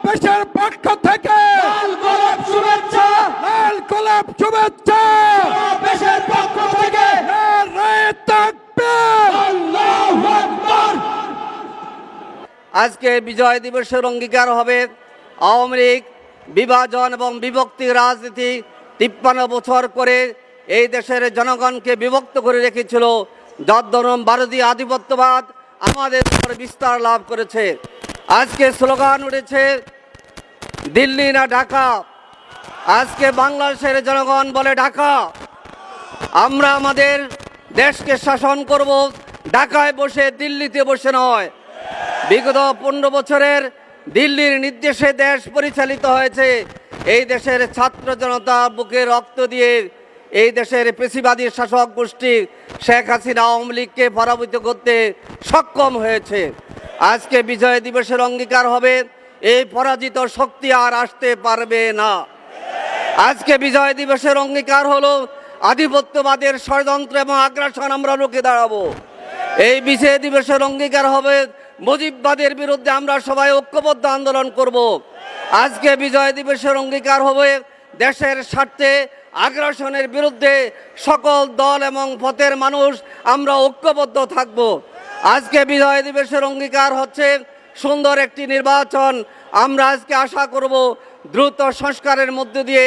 দেশের পক্ষ থেকে লাল গোলাপ শুভেচ্ছা, লাল গোলাপ শুভেচ্ছা দেশের পক্ষ থেকে নারায়ে তাকবীর। আল্লাহু আকবার। আজকে বিজয় দিবসের অঙ্গীকার হবে আওয়ামী লীগ বিভাজন এবং বিভক্তির রাজনীতি 53 বছর করে এই দেশের জনগণকে বিভক্ত করে রেখেছিল। যার দরুন ভারতীয় আধিপত্যবাদ আমাদের উপর বিস্তার লাভ করেছে। আজকে স্লোগান উঠেছে দিল্লি না ঢাকা। আজকে বাংলাদেশের জনগণ বলে ঢাকা। আমরা আমাদের দেশকে শাসন করব ঢাকায় বসে, দিল্লিতে বসে নয়। বিগত 15 বছরের দিল্লির নির্দেশে দেশ পরিচালিত হয়েছে। এই দেশের ছাত্র জনতা বুকে রক্ত দিয়ে এই দেশের পেশিবাদী শাসক গোষ্ঠী শেখ হাসিনা আওয়ামী লীগকে পরাজিত করতে সক্ষম হয়েছে। আজকে বিজয় দিবসের অঙ্গীকার হবে এই পরাজিত শক্তি আর আসতে পারবে না। আজকে বিজয় দিবসের অঙ্গীকার হলো আধিপত্যবাদের ষড়যন্ত্র এবং আগ্রাসন আমরা রুখে দাঁড়াবো। এই বিজয় দিবসের অঙ্গীকার হবে মুজিববাদের বিরুদ্ধে আমরা সবাই ঐক্যবদ্ধ আন্দোলন করব। আজকে বিজয় দিবসের অঙ্গীকার হবে দেশের স্বার্থে আগ্রাসনের বিরুদ্ধে সকল দল এবং পথের মানুষ আমরা ঐক্যবদ্ধ থাকব। আজকে বিজয় দিবসের অঙ্গীকার হচ্ছে সুন্দর একটি নির্বাচন। আমরা আজকে আশা করব দ্রুত সংস্কারের মধ্য দিয়ে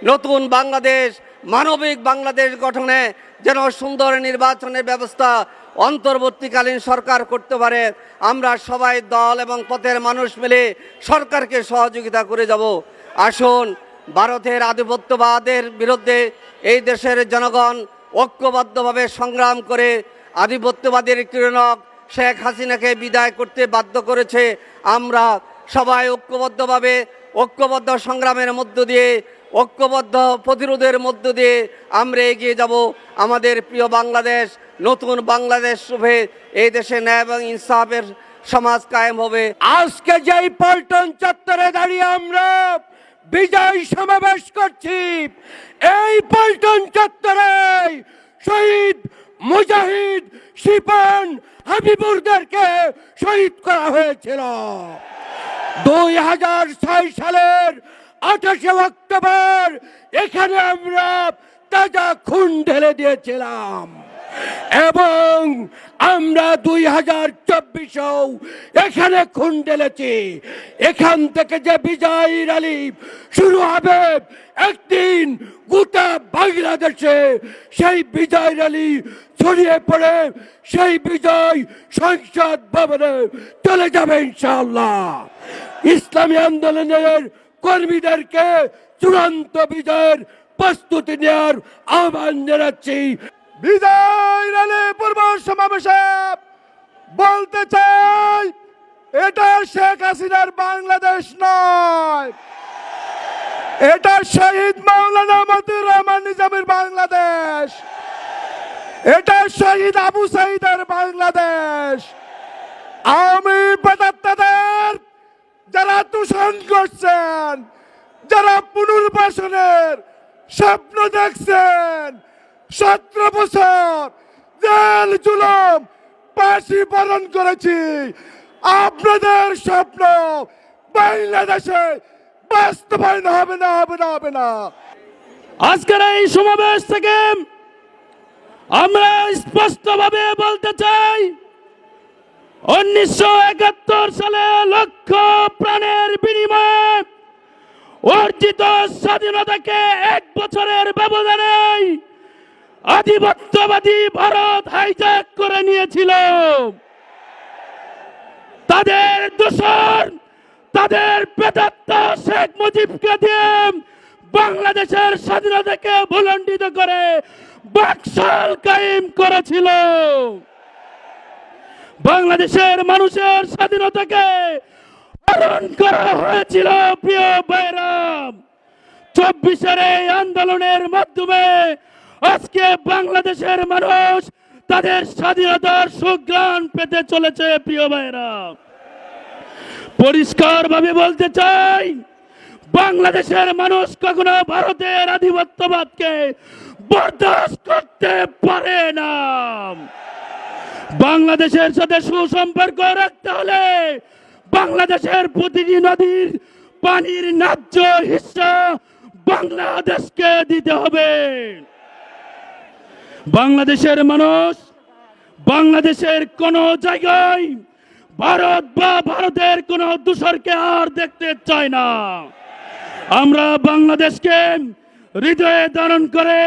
নতুন বাংলাদেশ, মানবিক বাংলাদেশ গঠনে যেন সুন্দর নির্বাচনের ব্যবস্থা অন্তর্বর্তীকালীন সরকার করতে পারে। আমরা সবাই দল এবং পথের মানুষ মিলে সরকারকে সহযোগিতা করে যাব। আসুন ভারতের আধিপত্যবাদের বিরুদ্ধে এই দেশের জনগণ ঐক্যবদ্ধভাবে সংগ্রাম করে আধিপত্যবাদের কিরণক শেখ হাসিনাকে বিদায় করতে বাধ্য করেছে। আমরা সবাই ঐক্যবদ্ধভাবে ঐক্যবদ্ধ সংগ্রামের মধ্য দিয়ে, ঐক্যবদ্ধ প্রতিরোধের মধ্য দিয়ে আমরা এগিয়ে যাব। আমাদের প্রিয় বাংলাদেশ, নতুন বাংলাদেশ রূপে এই দেশে ন্যায় এবং ইনসাফের সমাজ কায়েম হবে। আজকে যেই পল্টন চত্বরে দাঁড়িয়ে আমরা বিজয় সমাবেশ করছি, এই পল্টন চত্বরে শহীদ মুজাহিদ শিপন হাবিবুরদেরকে শহীদ করা হয়েছিল। 2006 সালের 28 অক্টোবর এখানে আমরা তাজা খুন ঢেলে দিয়েছিলাম এবং আমরা 2024-এও এখানে খুন ঢেলেছি। এখান থেকে যে বিজয় র্যালি শুরু হবে, একদিন গোটা বাংলাদেশে সেই বিজয় র্যালি ছড়িয়ে পড়ে সেই বিজয় সংসদ ভবনে চলে যাবে ইনশাআল্লাহ। ইসলামী আন্দোলনের কর্মীদেরকে চূড়ান্ত বিজয়ের প্রস্তুতি নেওয়ার আহ্বান জানাচ্ছি। বিজয় র্যালি পূর্ব সমাবেশে বলতে চাই, এটা শেখ হাসিনার বাংলাদেশ নয়, এটা শহীদ মাওলানা মতিউর রহমান নিজামীর বাংলাদেশ, এটা শহীদ আবু সাঈদের বাংলাদেশ। আওয়ামী প্রেতাত্মাদের যারা দূষণ করছেন, যারা পুনর্বাসনের স্বপ্ন দেখছেন, 17 বছর জেল জুলুম ফাঁসি বরণ করেছি, আপনাদের স্বপ্ন বাংলাদেশে বাস্তবায়ন হবে না, হবে না, হবে না। আজকের এই সমাবেশ থেকে আমরা স্পষ্টভাবে বলতে চাই, 1971 সালে লক্ষ প্রাণের বিনিময়ে অর্জিত স্বাধীনতাকে 1 বছরের ব্যবধানে আধিপত্যবাদী ভারত হাইজ্যাক করে নিয়েছিল। তাদের দোসর, তাদের প্রেতাত্মা শেখ মুজিবকে দিয়ে বাংলাদেশের স্বাধীনতাকে ভুলণ্ডিত করে বাকশাল কায়েম করেছিল। বাংলাদেশের মানুষের স্বাধীনতাকে হরণ করা হয়েছিল। প্রিয় ভাইরাম, 24-এর এই আন্দোলনের মাধ্যমে আজকে বাংলাদেশের মানুষ তাদের স্বাধীনতার সুঘ্রাণ পেতে চলেছে। প্রিয় ভাইরাম, পরিষ্কার ভাবে বলতে চাই, বাংলাদেশের মানুষ কখনো ভারতের আধিপত্যবাদকে বরদাস্ত করতে পারে না। বাংলাদেশের সাথে সুসম্পর্ক রাখতে হলে বাংলাদেশের প্রতিটি নদীর পানির ন্যায্য হিস্সা বাংলাদেশকে দিতে হবে। বাংলাদেশের মানুষ বাংলাদেশের কোন জায়গায় ভারত বা ভারতের কোন দূষরকে আর দেখতে চায় না। আমরা বাংলাদেশকে হৃদয়ে ধারণ করে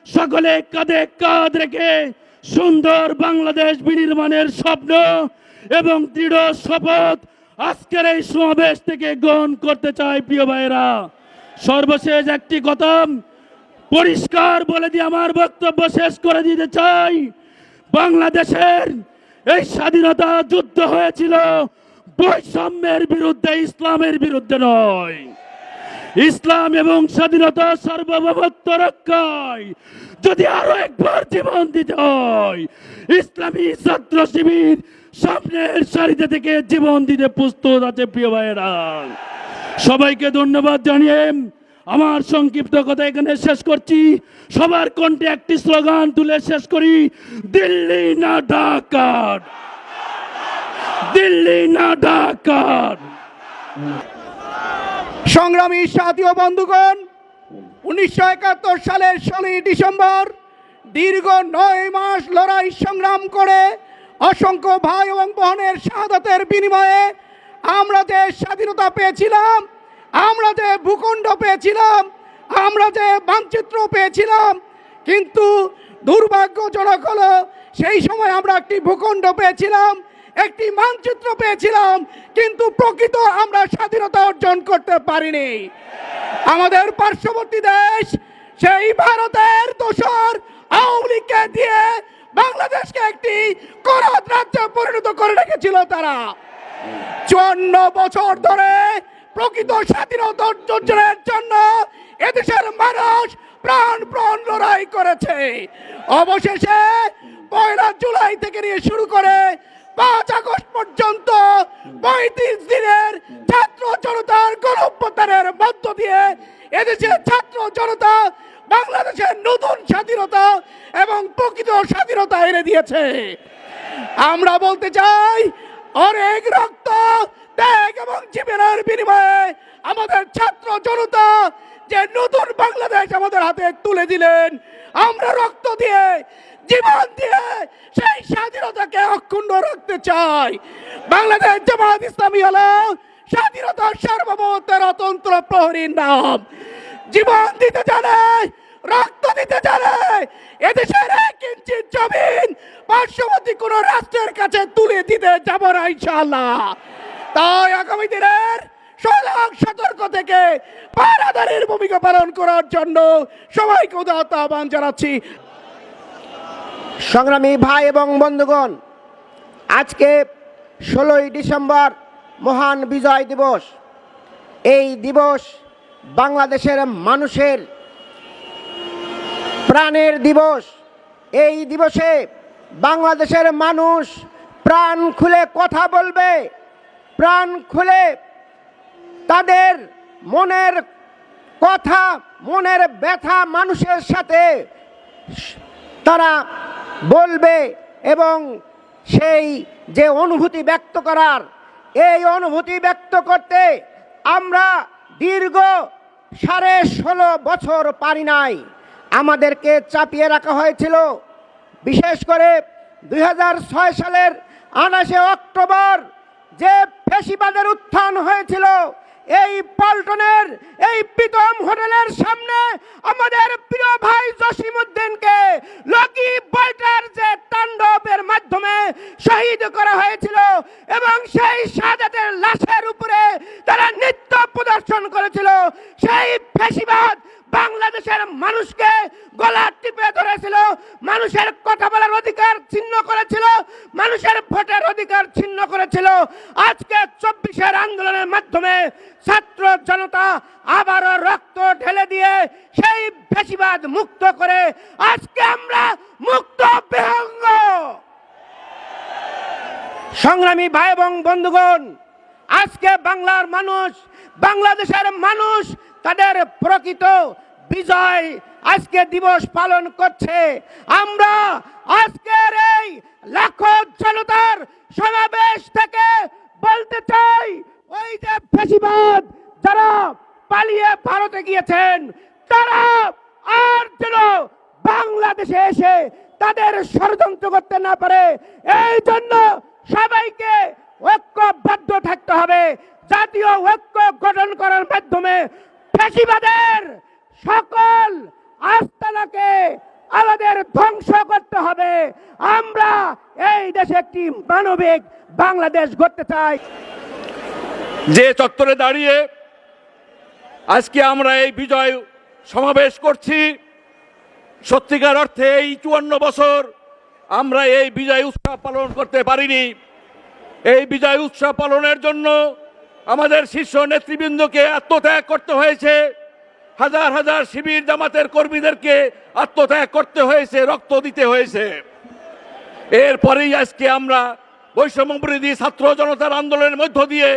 সকলে কাঁধে কাঁধ রেখে সুন্দর বাংলাদেশ বিনির্মাণের স্বপ্ন এবং দৃঢ় শপথ আজকের এই সমাবেশ থেকে গ্রহণ করতে চাই। প্রিয় ভাইয়েরা, সর্বশেষ একটি কথা পরিষ্কার বলে দিয়ে আমার বক্তব্য শেষ করে দিতে চাই। বাংলাদেশের এই স্বাধীনতা যুদ্ধ হয়েছিল বৈষম্যের বিরুদ্ধে, ইসলামের বিরুদ্ধে নয়। ইসলাম এবং স্বাধীনতা সার্বভৌমত্ব রক্ষায় যদি আরো একবার জীবন দিতে হয়, ইসলামী ছাত্র শিবির সামনের সারিতে থেকে জীবন দিতে প্রস্তুত আছে। প্রিয় ভাইয়েরা, সবাইকে ধন্যবাদ জানিয়ে আমার সংক্ষিপ্ত কথা এখানে শেষ করছি। সবার কণ্ঠে একটি স্লোগান তুলে শেষ করি, দিল্লি না ঢাকা, দিল্লি না ঢাকা। সংগ্রামী সাথী ও বন্ধুগণ, 1971 সালের 16 ডিসেম্বর দীর্ঘ 9 মাস লড়াই সংগ্রাম করে অসংখ্য ভাই এবং বোনের শাহাদাতের বিনিময়ে আমরা যে স্বাধীনতা পেয়েছিলাম, আমরা যে ভূখণ্ড পেয়েছিলাম, আমরা যে মানচিত্র পেয়েছিলাম, কিন্তু দুর্ভাগ্যজনক হলো সেই সময় আমরা একটি ভূখণ্ড পেয়েছিলাম, একটি মানচিত্র পেয়েছিলাম, কিন্তু প্রকৃত আমরা স্বাধীনতা অর্জন করতে পারিনি। আমাদের পার্শ্ববর্তী দেশ সেই ভারতের দোসর আওয়ামী লীগকে দিয়ে বাংলাদেশকে একটি করাত রাজ্যে পরিণত করে রেখেছিল। তারা 54 বছর ধরে প্রকৃত স্বাধীনতা অর্জনের জন্য এদেশের মানুষ প্রাণ লড়াই করেছে। অবশেষে 1 জুলাই থেকে নিয়ে শুরু করে 5 আগস্ট পর্যন্ত 35 দিনের ছাত্র জনতার গণঅভ্যুত্থানের মধ্য দিয়ে এদেশের ছাত্র জনতা বাংলাদেশের নতুন স্বাধীনতা এবং প্রকৃত স্বাধীনতা এনে দিয়েছে। আমরা বলতে চাই, অনেক রক্ত, ত্যাগ এবং জীবনের বিনিময়ে আমাদের ছাত্র জনতা যে নতুন বাংলাদেশ আমাদের হাতে তুলে দিলেন, আমরা রক্ত দিয়ে, জীবন দিয়ে সেই স্বাধীনতাকে অক্ষুণ্ণ রাখতে চাই। বাংলাদেশ জামাত ইসলামী হলো স্বাধীনতার সার্বভৌমত্বের অতন্ত্র প্রহরীর নাম। জীবন দিতে জানে, রক্ত দিতে জানে। এদেশের 1 ইঞ্চি জমিন পার্শ্ববর্তী কোন রাষ্ট্রের কাছে তুলে দিতে যাব না ইনশাআল্লাহ। তাই আগামী দিনের সজাগ সতর্ক থেকে পাহারাদারের ভূমিকা পালন করার জন্য সবাইকে উদাত্ত আহ্বান জানাচ্ছি। সংগ্রামী ভাই এবং বন্ধুগণ, আজকে 16ই ডিসেম্বর মহান বিজয় দিবস। এই দিবস বাংলাদেশের মানুষের প্রাণের দিবস। এই দিবসে বাংলাদেশের মানুষ প্রাণ খুলে কথা বলবে, প্রাণ খুলে তাদের মনের কথা, মনের ব্যথা মানুষের সাথে তারা বলবে এবং সেই যে অনুভূতি ব্যক্ত করার, এই অনুভূতি ব্যক্ত করতে আমরা দীর্ঘ 16.5 বছর পারি নাই। আমাদেরকে চাপিয়ে রাখা হয়েছিল। বিশেষ করে 2006 সালের 29 অক্টোবর যে ফ্যাসিবাদের উত্থান হয়েছিল, এই পল্টনের এই প্রীতম হোটেলের সামনে আমাদের প্রিয় ভাই জসিমউদ্দিনকে লকি বয়টার যে তাণ্ডবের মাধ্যমে শহীদ করা হয়েছিল এবং সেই শাহাদাতের লাশের উপরে তারা নৃত্য প্রদর্শন করেছিল, সেই ফ্যাসিবাদ বাংলাদেশের মানুষকে গলা টিপে ধরেছিল, মানুষের কথা বলার অধিকার ছিন্ন করেছিল, মানুষের ভোটের অধিকার ছিন্ন করেছিল। আজকে 24-এর আন্দোলনের মাধ্যমে ছাত্র জনতা আবারও রক্ত ঢেলে দিয়ে সেই ফ্যাসিবাদ মুক্ত করে আজকে আমরা মুক্ত বিহঙ্গ। সংগ্রামী ভাই এবং বন্ধুগণ, আজকে বাংলার মানুষ, বাংলাদেশের মানুষ তাদের প্রকৃত বিজয় আজকে দিবস পালন করছে। আমরা আজকের এই লাখো জনতার সমাবেশ থেকে বলতে চাই, ওই যে ফ্যাসিবাদ যারা পালিয়ে ভারতে গিয়েছেন, তারা আর যেন বাংলাদেশে এসে তাদের ষড়যন্ত্র করতে না পারে, এই জন্য সবাইকে ঐক্যবদ্ধ থাকতে হবে। জাতীয় ঐক্য গঠন করার মাধ্যমে ফ্যাসিবাদের সকল আস্তানাকে আমাদের ধ্বংস করতে হবে। আমরা এই দেশে একটি মানবিক বাংলাদেশ গড়তে চাই। যে চত্বরে দাঁড়িয়ে আজকে আমরা এই বিজয় সমাবেশ করছি, সত্যিকার অর্থে এই 54 বছর আমরা এই বিজয় উৎসব পালন করতে পারিনি। এই বিজয় উৎসব পালনের জন্য আমাদের শীর্ষ নেতৃবৃন্দকে আত্মত্যাগ করতে হয়েছে, হাজার হাজার শিবির জামাতের কর্মীদেরকে আত্মত্যাগ করতে হয়েছে, রক্ত দিতে হয়েছে। এরপরেই আজকে আমরা বৈষম্যবিরোধী ছাত্র জনতার আন্দোলনের মধ্য দিয়ে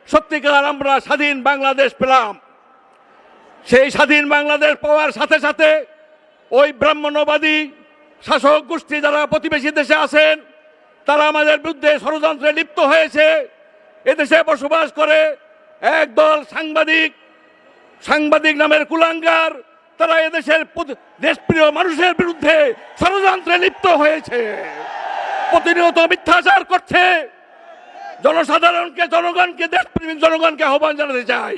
সত্যিকার আমরা স্বাধীন বাংলাদেশ পেলাম। সেই স্বাধীন বাংলাদেশ পাওয়ার সাথে সাথে ওই ব্রাহ্মণ্যবাদী শাসক গোষ্ঠী যারা প্রতিবেশী দেশে আছেন, তারা আমাদের বিরুদ্ধে ষড়যন্ত্রে লিপ্ত হয়েছে। এদেশে বসবাস করে একদল সাংবাদিক নামের কুলাঙ্গার, তারা এদেশের দেশপ্রিয় মানুষের বিরুদ্ধে ষড়যন্ত্রে লিপ্ত হয়েছে, প্রতিনিয়ত মিথ্যাচার করছে। জনগণকে দেশপ্রেমিক জনগণকে আহ্বান জানাতে চাই,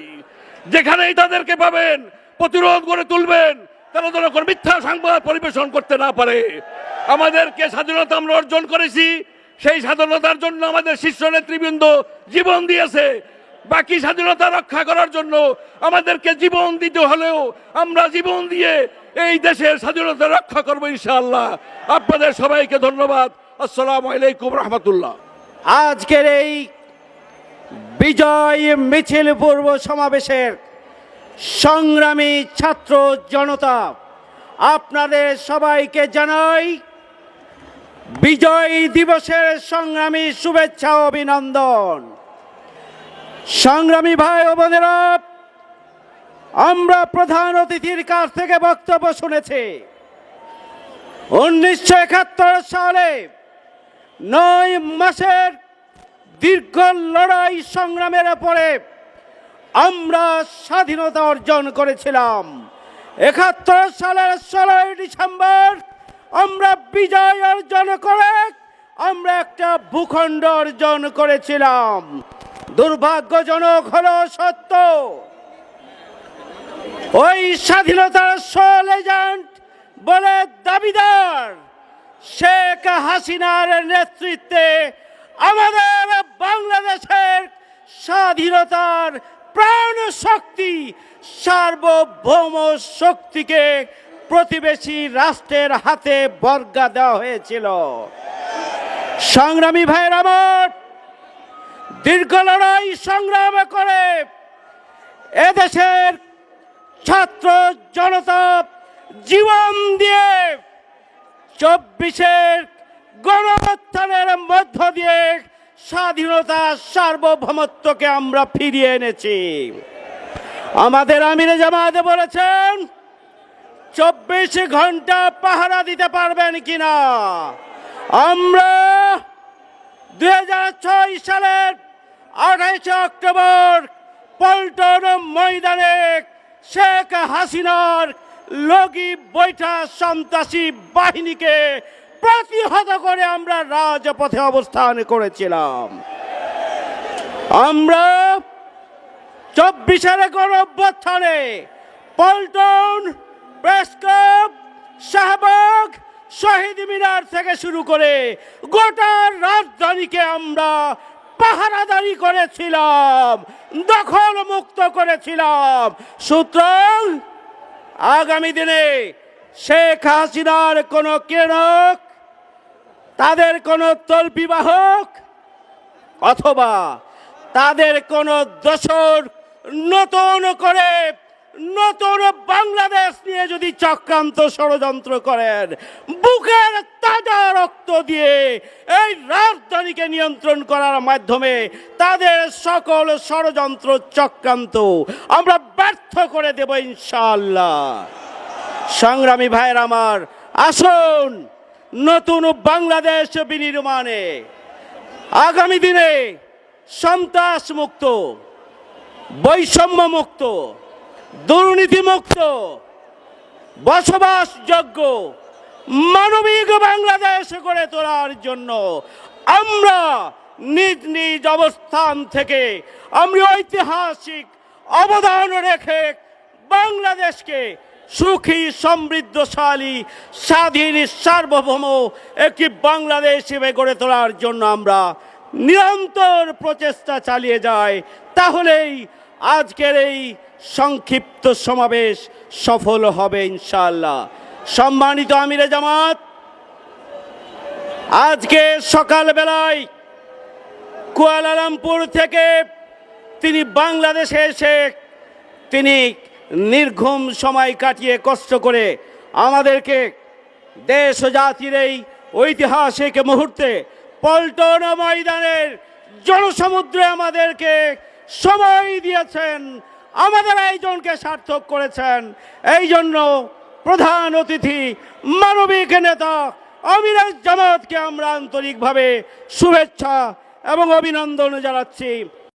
যেখানেই তাদেরকে পাবেন প্রতিরোধ করে তুলবেন, তারা যেন কোনো মিথ্যা সংবাদ পরিবেশন করতে না পারে। আমাদেরকে স্বাধীনতা আমরা অর্জন করেছি, সেই স্বাধীনতার জন্য আমাদের শীর্ষ নেতৃবৃন্দ জীবন দিয়েছে। বাকি স্বাধীনতা রক্ষা করার জন্য আমাদেরকে জীবন দিতে হলেও আমরা জীবন দিয়ে এই দেশের স্বাধীনতা রক্ষা করবো ইনশাআল্লাহ। আপনাদের সবাইকে ধন্যবাদ। আসসালামু আলাইকুম রহমতুল্লাহ। আজকের এই বিজয় মিছিল পূর্ব সমাবেশের সংগ্রামী ছাত্র জনতা, আপনাদের সবাইকে জানাই বিজয় দিবসের সংগ্রামী শুভেচ্ছা ও অভিনন্দন। সংগ্রামী ভাই ও বোনেরা, আমরা প্রধান অতিথির কাছ থেকে বক্তব্য শুনেছি। 1971 সালে 9 মাসের দীর্ঘ লড়াই সংগ্রামের পরে আমরা স্বাধীনতা অর্জন করেছিলাম। 71 সালের 16 ডিসেম্বর আমরা বিজয় অর্জন করে আমরা একটা ভূখণ্ড অর্জন করেছিলাম। দুর্ভাগ্যজনক হলো সত্য, ওই স্বাধীনতার সোল এজেন্ট বলে দাবিদার শেখ হাসিনার নেতৃত্বে আমাদের বাংলাদেশের স্বাধীনতার প্রাণ শক্তি, সার্বভৌম শক্তিকে প্রতিবেশী রাষ্ট্রের হাতে বর্গা দেওয়া হয়েছিল। সংগ্রামী ভাইয়ের আমার, দীর্ঘ লড়াই সংগ্রাম করে এদেশের ছাত্র জনতা জীবন দিয়ে 24-এর গণঅভ্যুত্থানের মধ্য দিয়ে স্বাধীনতা সার্বভৌমত্বকে আমরা ফিরিয়ে এনেছি। আমাদের আমিরে জামাত বলেছেন 24 ঘন্টা পাহারা দিতে পারবেন কিনা। আমরা 2006 সালের 28 অক্টোবর পল্টন ময়দানে শেখ হাসিনার লগি বৈঠা সন্ত্রাসী বাহিনীকে প্রতিহত করে আমরা রাজপথে অবস্থান করেছিলাম। আমরা 24-এর গণঅভ্যুত্থানে পল্টন, প্রেস ক্লাব, শাহবাগ, শহীদ মিনার থেকে শুরু করে গোটা রাজধানীকে আমরা পাহারাদারি করেছিলাম, দখল মুক্ত করেছিলাম। সুতরাং আগামী দিনে শেখ হাসিনার কোনো কেরক, তাদের কোনো তল্পিবাহক অথবা তাদের কোনো দোসর নতুন করে নতুন বাংলাদেশ নিয়ে যদি চক্রান্ত ষড়যন্ত্র করেন, বুকের তাজা রক্ত দিয়ে এই রাজধানীকে নিয়ন্ত্রণ করার মাধ্যমে তাদের সকল ষড়যন্ত্র চক্রান্ত আমরা ব্যর্থ করে দেব ইনশাআল্লাহ। সংগ্রামী ভাইয়ের আমার, আসুন নতুন বাংলাদেশ বিনির্মাণে আগামী দিনে সন্ত্রাস মুক্ত, বৈষম্য মুক্ত, দুর্নীতি মুক্ত, বসবাসযোগ্য মানবিক বাংলাদেশ গড়ে তোলার জন্য আমরা নিজ নিজ অবস্থান থেকে আমরা ঐতিহাসিক অবদান রেখে বাংলাদেশকে সুখী, সমৃদ্ধশালী, স্বাধীন, সার্বভৌম একটি বাংলাদেশ হিসেবে গড়ে তোলার জন্য আমরা নিরন্তর প্রচেষ্টা চালিয়ে যাই। তাহলেই আজকের এই সংক্ষিপ্ত সমাবেশ সফল হবে ইনশাআল্লাহ। সম্মানিত আমিরে জামাত, আজকে সকালবেলায় কুয়ালালামপুর থেকে তিনি বাংলাদেশে এসে তিনি নির্ঘুম সময় কাটিয়ে কষ্ট করে আমাদেরকে দেশ ও জাতির এই ঐতিহাসিক মুহূর্তে পল্টন ময়দানের জনসমুদ্রে আমাদেরকে সময় দিয়েছেন, আমাদের আয়োজনকে সার্থক করেছেন। এই জন্য প্রধান অতিথি মানবিক নেতা আমিরে জামাতকে আমরা আন্তরিকভাবে শুভেচ্ছা এবং অভিনন্দন জানাচ্ছি।